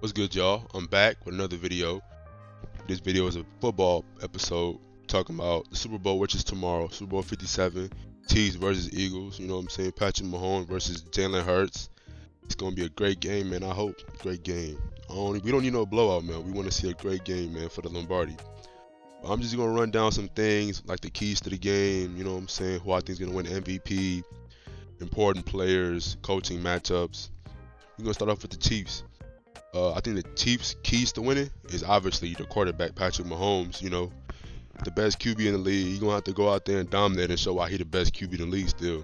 What's good, y'all? I'm back with another video. This video is a football episode talking about the Super Bowl, which is tomorrow. Super Bowl 57, Chiefs versus Eagles. You know what I'm saying? Patrick Mahomes versus Jalen Hurts. It's gonna be a great game, man. I hope. Great game. We don't need no blowout, man. We want to see a great game, man, for the Lombardi. I'm just gonna run down some things like the keys to the game. You know what I'm saying? Who I think is gonna win MVP, important players, coaching matchups. We're gonna start off with the Chiefs. I think the Chiefs' keys to winning is obviously the quarterback, Patrick Mahomes. You know, the best QB in the league. He's gonna have to go out there and dominate and show why he the best QB in the league still.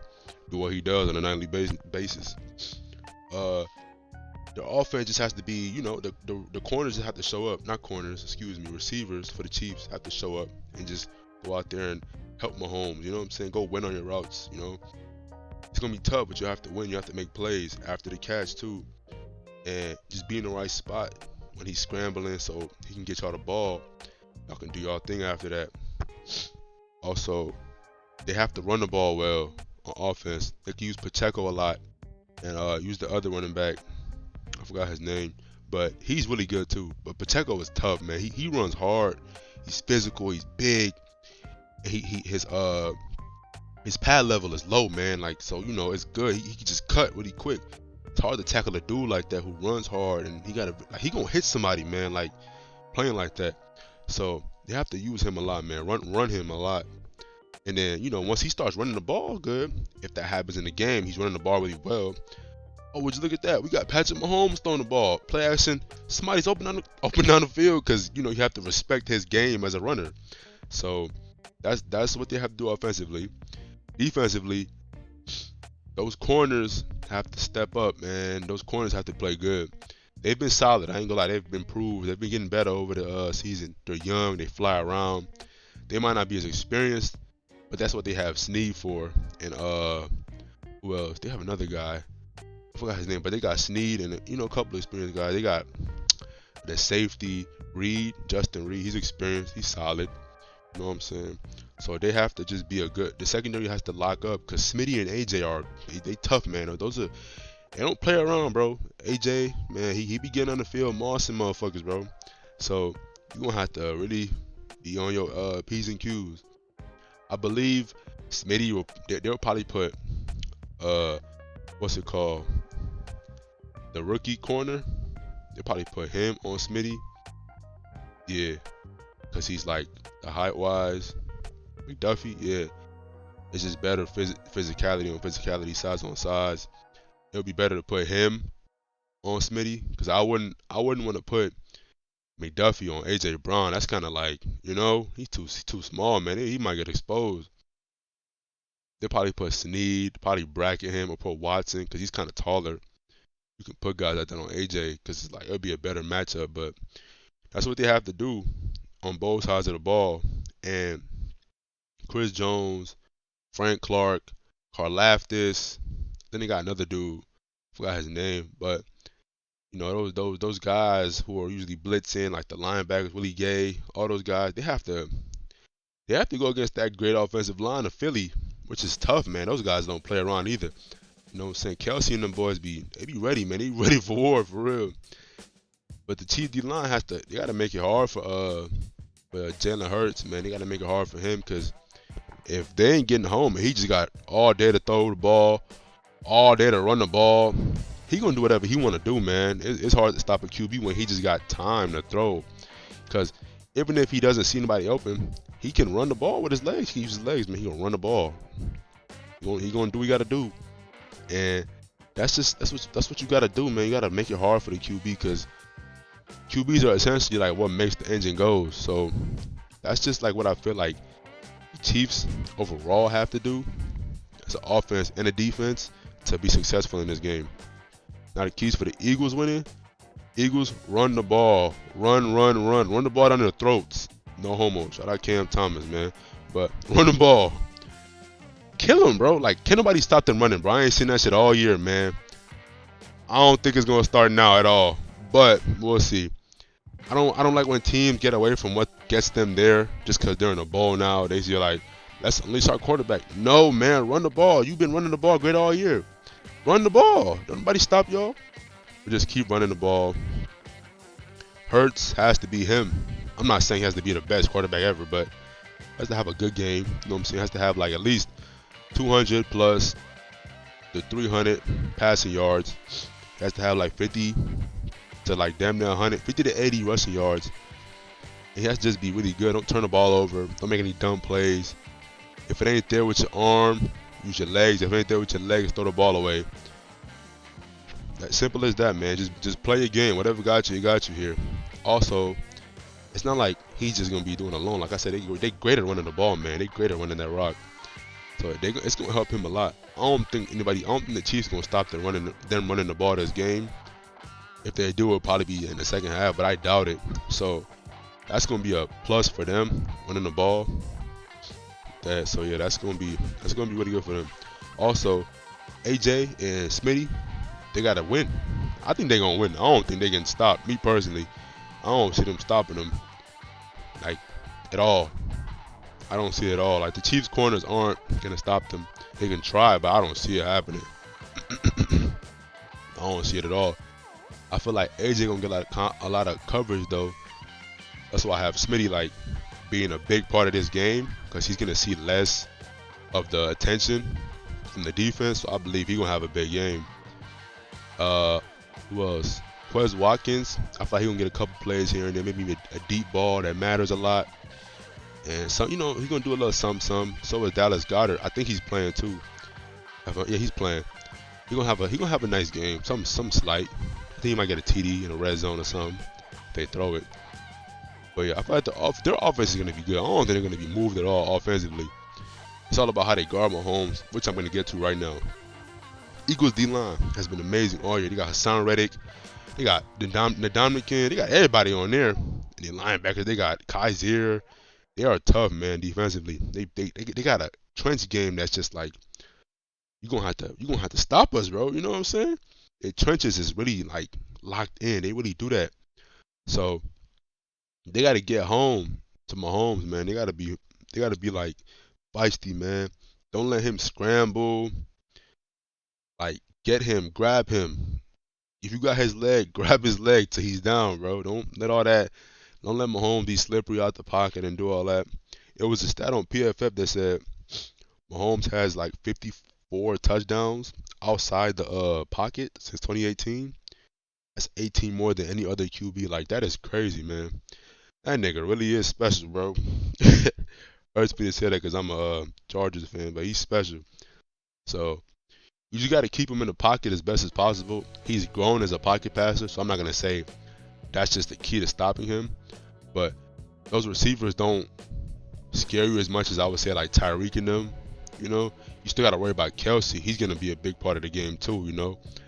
Do what he does on a nightly basis. Uh, the offense just has to be, the corners just have to show up. Not corners, excuse me, receivers for the Chiefs have to show up and just go out there and help Mahomes. You know what I'm saying? Go win on your routes. You know, it's gonna be tough, but you have to win. You have to make plays after the catch too. And just be in the right spot when he's scrambling so he can get y'all the ball. Y'all can do y'all thing after that. Also, they have to run the ball well on offense. They can use Pacheco a lot and use the other running back. I forgot his name, but he's really good too. But Pacheco is tough, man. He runs hard. He's physical. He's big. His pad level is low, man. Like, so it's good. He can just cut really quick. It's hard to tackle a dude like that who runs hard, and he gonna hit somebody, man. Like, playing like that. So they have to use him a lot, man. Run him a lot. And then once he starts running the ball good, if that happens in the game, he's running the ball really well. Oh, would you look at that? We got Patrick Mahomes throwing the ball, play action. Somebody's open down the field because you have to respect his game as a runner. So that's what they have to do offensively. Defensively, those corners have to step up, man. Those corners have to play good. They've been solid. I ain't gonna lie. They've been improved. They've been getting better over the season. They're young. They fly around. They might not be as experienced, but that's what they have Snead for. And who else? They have another guy. I forgot his name, but they got Snead and a couple of experienced guys. They got the safety Reed, Justin Reed. He's experienced. He's solid. You know what I'm saying? So they have to just be the secondary has to lock up because Smitty and AJ they tough, man. They don't play around, bro. AJ, man, he be getting on the field, mossing motherfuckers, bro. So you're gonna have to really be on your P's and Q's. I believe Smitty they'll probably put what's it called? The rookie corner. They'll probably put him on Smitty. Yeah. Cause he's like the height wise. McDuffie, yeah. It's just better physicality on physicality, size on size. It'll be better to put him on Smitty. Cause I wouldn't want to put McDuffie on AJ Brown. That's kinda like, he's too small, man. He might get exposed. They'll probably put Snead, probably bracket him or put Watson, cause he's kinda taller. You can put guys like that on AJ, cause it's like it'll be a better matchup, but that's what they have to do on both sides of the ball. And Chris Jones, Frank Clark, Karlaftis, then they got another dude, forgot his name, but those guys who are usually blitzing, like the linebackers, Willie Gay, all those guys, they have to go against that great offensive line of Philly, which is tough, man. Those guys don't play around either. You know what I'm saying? Kelsey and them boys be ready, man. They ready for war, for real. But the Chiefs D line they gotta make it hard for Jalen Hurts, man. They gotta make it hard for him because if they ain't getting home and he just got all day to throw the ball, all day to run the ball, he gonna do whatever he wanna do, man. It's hard to stop a QB when he just got time to throw. Because even if he doesn't see anybody open, he can run the ball with his legs. He can use his legs, man. He gonna run the ball. He gonna do what he gotta do. And that's what you gotta do, man. You gotta make it hard for the QB because QBs are essentially like what makes the engine go. So that's just like what I feel like the Chiefs overall have to do as an offense and a defense to be successful in this game. Now the keys for the Eagles winning: Eagles run the ball, run the ball down their throats. No homo. Shout out Cam Thomas, man. But run the ball, kill them, bro. Like, can nobody stop them running, bro? I ain't seen that shit all year, man. I don't think it's gonna start now at all, but we'll see. I don't like when teams get away from what gets them there just because they're in a bowl nowadays. You're like, let's unleash our quarterback. No, man, run the ball. You've been running the ball great all year. Run the ball. Don't nobody stop y'all. We just keep running the ball. Hurts has to be him. I'm not saying he has to be the best quarterback ever, but has to have a good game. You know what I'm saying? Has to have like at least 200 plus the 300 passing yards. Has to have like 50 to like damn near 100, 50 to 80 rushing yards. And he has to just be really good. Don't turn the ball over. Don't make any dumb plays. If it ain't there with your arm, use your legs. If it ain't there with your legs, throw the ball away. As simple as that, man. Just play your game. Whatever got you, it got you here. Also, it's not like he's just gonna be doing it alone. Like I said, they great at running the ball, man. They great at running that rock. So it's gonna help him a lot. I don't think the Chiefs gonna stop them running the ball this game. If they do, it'll probably be in the second half, but I doubt it. So that's gonna be a plus for them running the ball. So yeah, that's gonna be really good for them. Also, AJ and Smitty, they gotta win. I think they're gonna win. I don't think they can stop. Me personally, I don't see them stopping them like at all. I don't see it at all. Like the Chiefs corners aren't gonna stop them. They can try, but I don't see it happening. I don't see it at all. I feel like AJ gonna get a lot of coverage though. That's why I have Smitty like being a big part of this game, because he's gonna see less of the attention from the defense. So I believe he's gonna have a big game. Who else? Quez Watkins. I feel like he's gonna get a couple plays here and there, maybe a deep ball that matters a lot. And so, he's gonna do a little some. So is Dallas Goedert. I think he's playing too. Yeah, he's playing. He's gonna have a nice game. Some slight. I think he might get a TD in a red zone or something if they throw it. But yeah, I feel like their offense is gonna be good. I don't think they're gonna be moved at all offensively. It's all about how they guard Mahomes, which I'm gonna get to right now. Eagles D-line has been amazing all year. They got Hassan Reddick, they got Ndamukong, they got everybody on there. And the linebackers, they got Kaiser. They are tough, man, defensively. They got a trench game that's just like you're gonna have to stop us, bro. You know what I'm saying? The trenches is really like locked in. They really do that. So they gotta get home to Mahomes, man. They gotta be like feisty, man. Don't let him scramble. Like, get him, grab him. If you got his leg, grab his leg till he's down, bro. Don't let Mahomes be slippery out the pocket and do all that. It was a stat on PFF that said Mahomes has like 54 touchdowns outside the pocket since 2018. That's 18 more than any other QB. Like, that is crazy, man. That nigga really is special, bro. Hurts me to say that because I'm a Chargers fan, but he's special. So you just got to keep him in the pocket as best as possible. He's grown as a pocket passer, so I'm not going to say that's just the key to stopping him. But those receivers don't scare you as much as I would say like Tyreek and them. You still got to worry about Kelce. He's going to be a big part of the game too,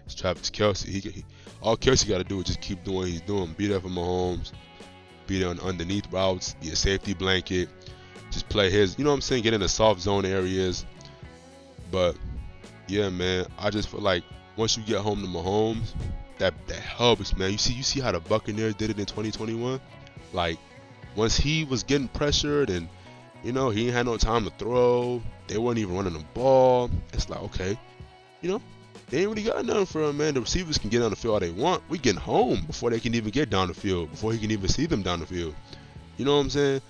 It's Travis Kelce. All Kelce got to do is just keep doing what he's doing. Be there for Mahomes. Be there on underneath routes. Be a safety blanket. Just play his, get in the soft zone areas. But yeah, man, I just feel like once you get home to Mahomes, that helps, man. You see how the Buccaneers did it in 2021? Like, once he was getting pressured and, he ain't had no time to throw, they weren't even running the ball. It's like, okay, they ain't really got nothing for him, man. The receivers can get on the field all they want. We getting home before they can even get down the field, before he can even see them down the field. You know what I'm saying?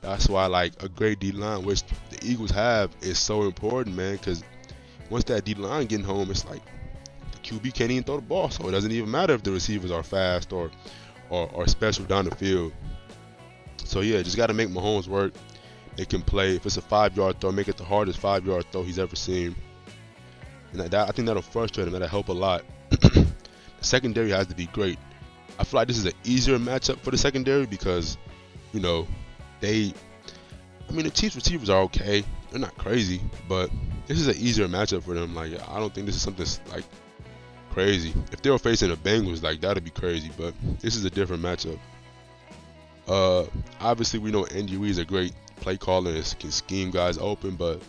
That's why, like, a great D-line, which the Eagles have, is so important, man, because once that D-line getting home, it's like the QB can't even throw the ball, so it doesn't even matter if the receivers are fast or special down the field. So, yeah, just got to make Mahomes work. They can play. If it's a 5-yard throw, make it the hardest 5-yard throw he's ever seen. And I think that'll frustrate him. That'll help a lot. The secondary has to be great. I feel like this is an easier matchup for the secondary because, the Chiefs receivers are okay. They're not crazy, but this is an easier matchup for them. Like, I don't think this is something like crazy. If they were facing the Bengals, like, that'd be crazy. But this is a different matchup. Obviously, we know Andy Reid is a great play caller and can scheme guys open, but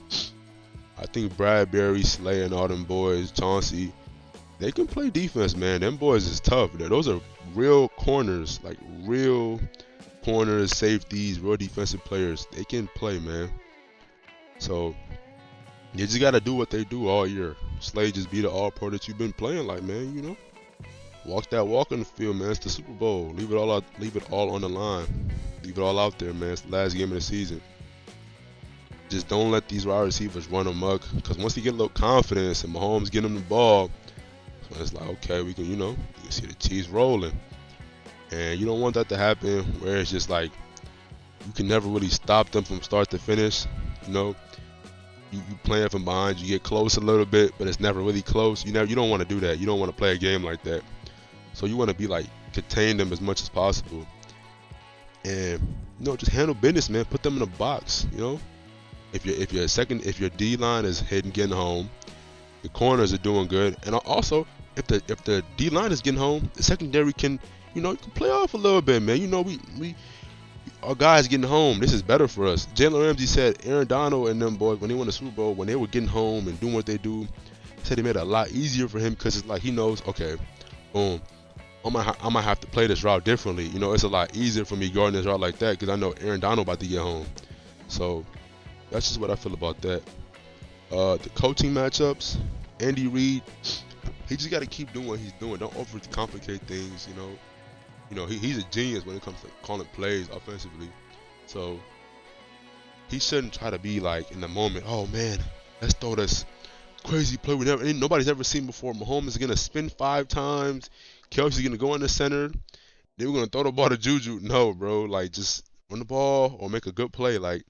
I think Bradbury, Slay, and all them boys, Chauncey, they can play defense, man. Them boys is tough. Those are real corners, like real corners, safeties, real defensive players. They can play, man. So you just gotta do what they do all year. Slay just be the all-pro that you've been playing like, man. walk that walk on the field, man. It's the Super Bowl. Leave it all out. Leave it all on the line. Leave it all out there, man. It's the last game of the season. Just don't let these wide receivers run amok. Because once you get a little confidence and Mahomes getting them the ball, so it's like, okay, we can, you can see the Chiefs rolling. And you don't want that to happen where it's just like you can never really stop them from start to finish. You know, you playing from behind, you get close a little bit, but it's never really close. You don't want to do that. You don't want to play a game like that. So you want to be like contain them as much as possible, and just handle business, man. Put them in a box. If your D line is hitting, getting home, the corners are doing good, and also if the D line is getting home, the secondary can you can play off a little bit, man. We our guys getting home. This is better for us. Jalen Ramsey said Aaron Donald and them boys, when they won the Super Bowl, when they were getting home and doing what they do, he said it made it a lot easier for him because it's like he knows, okay, boom, I might have to play this route differently. It's a lot easier for me guarding this route like that because I know Aaron Donald about to get home. So that's just what I feel about that. The coaching matchups, Andy Reid, he just got to keep doing what he's doing. Don't overcomplicate things. He's a genius when it comes to calling plays offensively. So he shouldn't try to be like in the moment, oh man, let's throw this crazy play nobody's ever seen before. Mahomes is gonna spin 5 times. Kelsey's gonna go in the center. Then we're gonna throw the ball to Juju. No, bro. Like just run the ball or make a good play. Like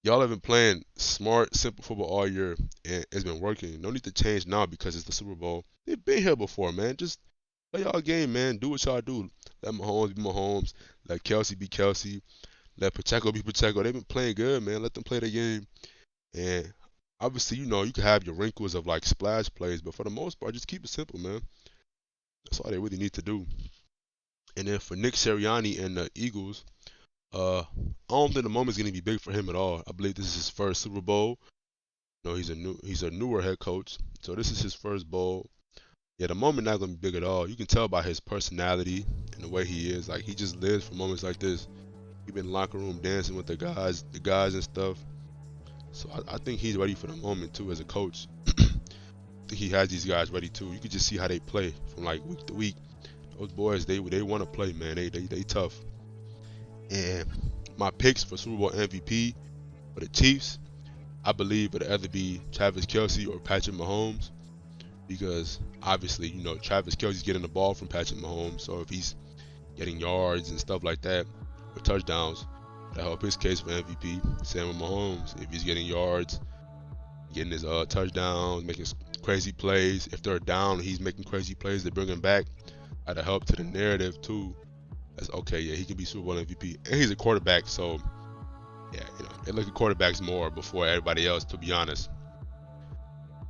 y'all have been playing smart, simple football all year, and it's been working. No need to change now because it's the Super Bowl. They've been here before, man. Just play y'all game, man. Do what y'all do. Let Mahomes be Mahomes. Let Kelsey be Kelsey. Let Pacheco be Pacheco. They've been playing good, man. Let them play the game. And obviously, you can have your wrinkles of like splash plays, but for the most part, just keep it simple, man. That's all they really need to do. And then for Nick Sirianni and the Eagles, I don't think the moment's gonna be big for him at all. I believe this is his first Super Bowl. He's a newer head coach, so this is his first bowl. Yeah, the moment not gonna be big at all. You can tell by his personality and the way he is. Like he just lives for moments like this. He been in the locker room dancing with the guys and stuff. So I think he's ready for the moment too as a coach. I think he has these guys ready too. You can just see how they play from like week to week. Those boys, they want to play, man. They tough. And my picks for Super Bowl MVP for the Chiefs, I believe it'll either be Travis Kelce or Patrick Mahomes. Because obviously, Travis Kelce's getting the ball from Patrick Mahomes. So if he's getting yards and stuff like that, or touchdowns, that'll help his case for MVP. Same with Mahomes. If he's getting yards, getting his touchdowns, making crazy plays. If they're down, he's making crazy plays. They bring him back. That'll help to the narrative too. That's okay. Yeah, he can be Super Bowl MVP, and he's a quarterback. So yeah, they look at quarterbacks more before everybody else, to be honest.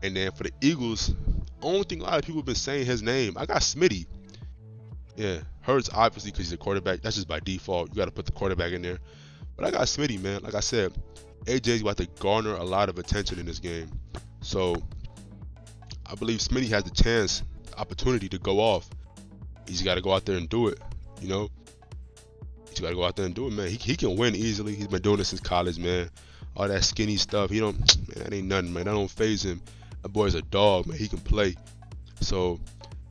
And then for the Eagles, only thing a lot of people have been saying his name. I got Smitty. Yeah, Hurts obviously because he's a quarterback. That's just by default. You got to put the quarterback in there. But I got Smitty, man. Like I said, AJ's about to garner a lot of attention in this game. So I believe Smitty has the opportunity to go off. He's got to go out there and do it. He's got to go out there and do it, man. He can win easily. He's been doing this since college, man. All that skinny stuff, man, that ain't nothing, man. That don't phase him. That boy's a dog, man. He can play. So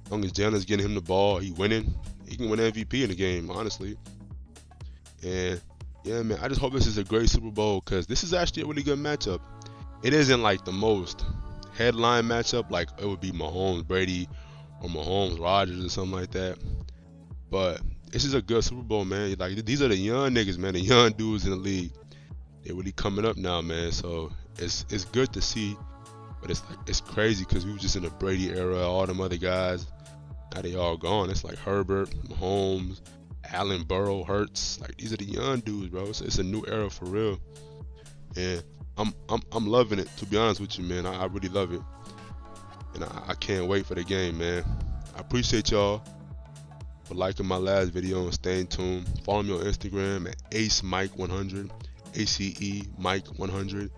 as long as Jalen's getting him the ball, he winning. He can win MVP in the game, honestly. And yeah, man, I just hope this is a great Super Bowl because this is actually a really good matchup. It isn't like the most headline matchup, like it would be Mahomes Brady or Mahomes Rodgers or something like that. But this is a good Super Bowl, man. Like these are the young niggas, man, the young dudes in the league. They're really coming up now, man. So it's good to see. But it's crazy because we were just in the Brady era, all them other guys. Now they all gone. It's like Herbert, Mahomes, Allen, Burrow, Hurts. Like these are the young dudes, bro. It's a new era for real. And I'm loving it, to be honest with you, man. I really love it. And I can't wait for the game, man. I appreciate y'all for liking my last video and staying tuned. Follow me on Instagram at AceMike100, ACE Mike100,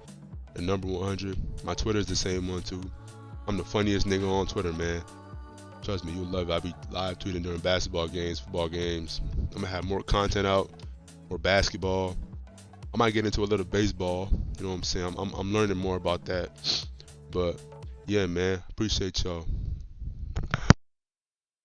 the number 100. My Twitter is the same one too. I'm the funniest nigga on Twitter, man. Trust me, you'll love it. I'll be live tweeting during basketball games, football games. I'm gonna have more content out, more basketball. I might get into a little baseball. You know what I'm saying? I'm learning more about that. But yeah, man, appreciate y'all.